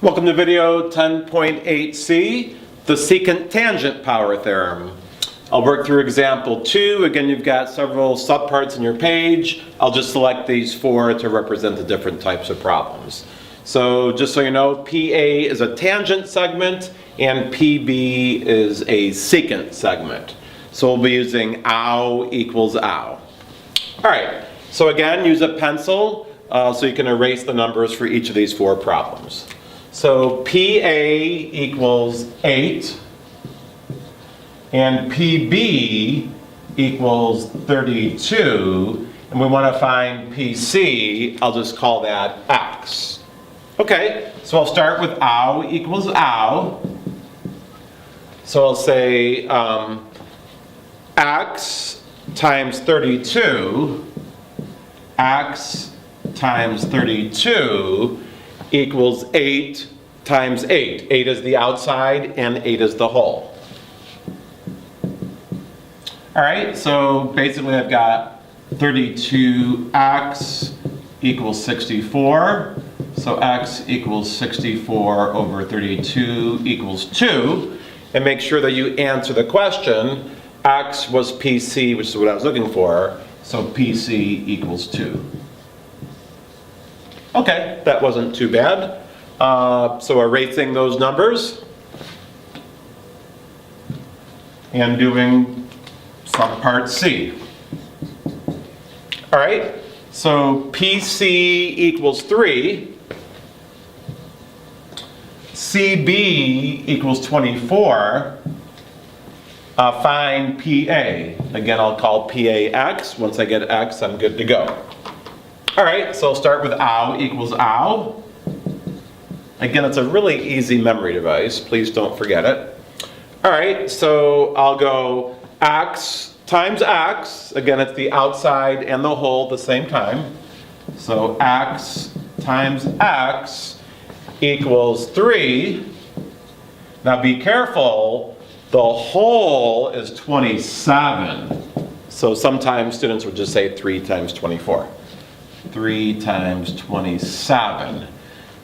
Welcome to video 10.8c, the secant tangent power theorem. I'll work through example 2. Again, you've got several subparts in your page. I'll just select these 4 to represent the different types of problems. So just so you know, PA is a tangent segment and PB is a secant segment. So we'll be using OW equals OW. Alright, so again, use a pencil so you can erase the numbers for each of these 4 problems. So PA equals 8 and PB equals 32, and we want to find PC. I'll just call that X. Okay, so I'll start with OW equals OW. So I'll say X times 32, X times 32 equals 8 times 8. 8 is the outside and 8 is the whole. Alright, so basically I've got 32x equals 64. So x equals 64 over 32 equals 2. And make sure that you answer the question. X was PC, which is what I was looking for. So PC equals 2. Okay, that wasn't too bad. So erasing those numbers and doing subpart C. All right, so PC equals 3. CB equals 24. Find PA. Again, I'll call PA X. Once I get X, I'm good to go. All right, so I'll start with OW equals OW. Again, it's a really easy memory device. Please don't forget it. All right, so I'll go X times X. Again, it's the outside and the whole at the same time. So X times X equals 3. Now be careful, the whole is 27. So sometimes students would just say 3 times 24. 3 times 27.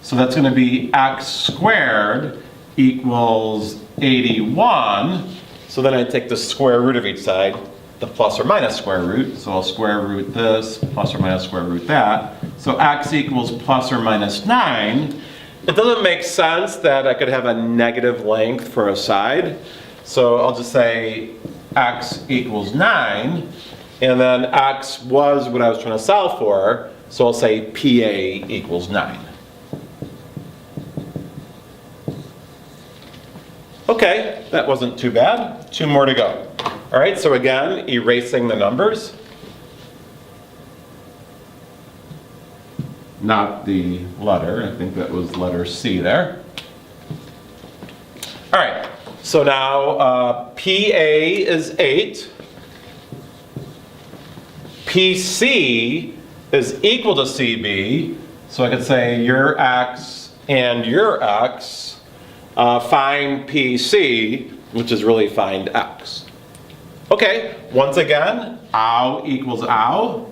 So that's going to be x squared equals 81. So then I take the square root of each side, the plus or minus square root. So I'll square root this, plus or minus square root that. So x equals plus or minus 9. It doesn't make sense that I could have a negative length for a side. So I'll just say x equals 9. And then x was what I was trying to solve for. So I'll say PA equals 9. Okay, that wasn't too bad. 2 more to go. All right, so again, erasing the numbers. Not the letter. I think that was letter C there. All right, so now PA is 8. PC is equal to CB, so I could say your X and your X, find PC, which is really find X. Okay, once again, OW equals OW.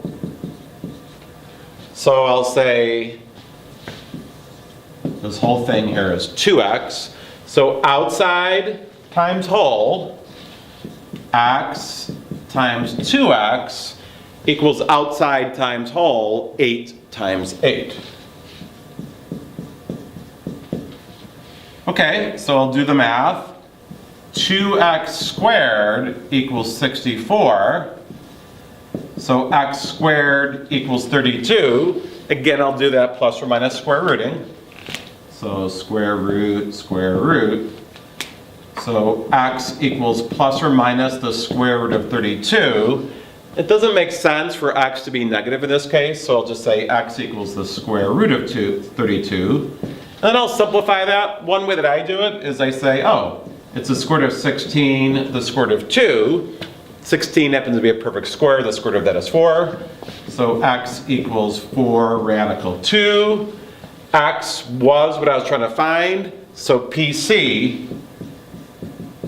So I'll say this whole thing here is 2x. So outside times whole, x times 2x equals outside times whole, 8 times 8. Okay, so I'll do the math. 2x squared equals 64. So x squared equals 32. Again, I'll do that plus or minus square rooting. So square root, square root. So x equals plus or minus the square root of 32. It doesn't make sense for x to be negative in this case, so I'll just say x equals the square root of 32. And then I'll simplify that. One way that I do it is I say, oh, it's the square root of 16, the square root of 2. 16 happens to be a perfect square, the square root of that is 4. So x equals 4 radical 2. X was what I was trying to find, so PC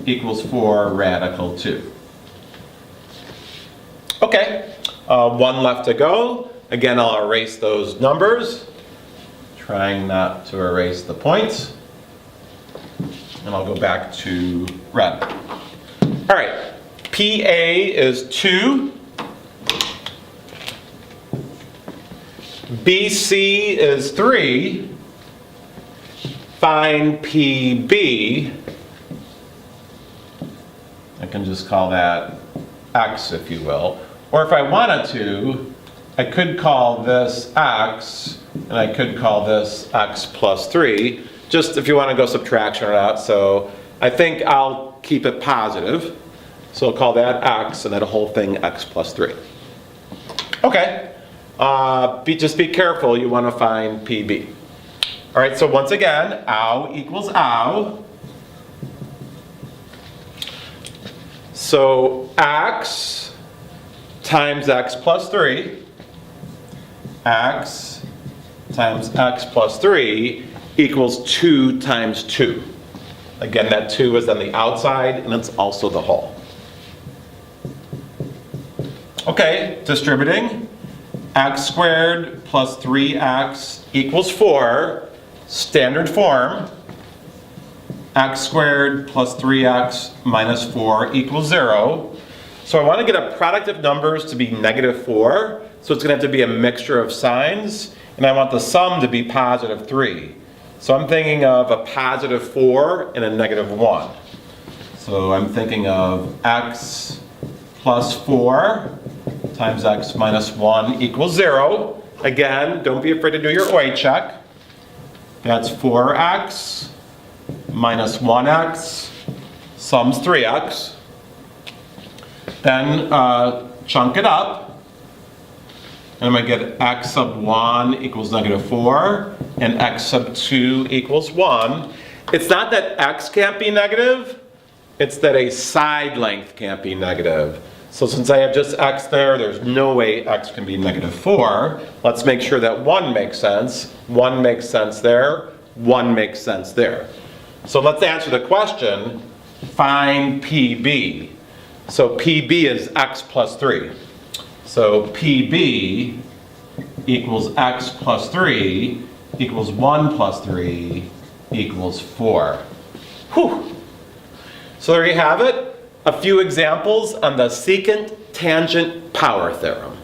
equals 4 radical 2. Okay, one left to go. Again, I'll erase those numbers. trying not to erase the points. And I'll go back to red. All right, PA is 2. BC is 3. Find PB. I can just call that X, if you will. Or if I wanted to, I could call this X, and I could call this X plus 3, just if you want to go subtraction or not. So I think I'll keep it positive. So I'll call that X, and that whole thing X plus 3. Okay. Just be careful, you want to find PB. All right, so once again, ow equals ow. So X times X plus 3, X times X plus 3 equals 2 times 2. Again, that 2 is on the outside, and it's also the whole. Okay, distributing. X squared plus 3x equals 4. Standard form. X squared plus 3x minus 4 equals 0. So I want to get a product of numbers to be negative 4. So it's going to have to be a mixture of signs. And I want the sum to be positive 3. So I'm thinking of a positive 4 and a negative 1. So I'm thinking of x plus 4 times x minus 1 equals 0. Again, don't be afraid to do your OI check. That's 4x minus 1x, sum's 3x. Then chunk it up. And I'm going to get x sub 1 equals negative 4, and x sub 2 equals 1. It's not that x can't be negative, it's that a side length can't be negative. So since I have just x there, there's no way x can be negative 4. Let's make sure that 1 makes sense. 1 makes sense there. 1 makes sense there. So let's answer the question. Find PB. So PB is x plus 3. So PB equals x plus 3 equals 1 plus 3 equals 4. Whew. So there you have it. A few examples on the secant tangent power theorem.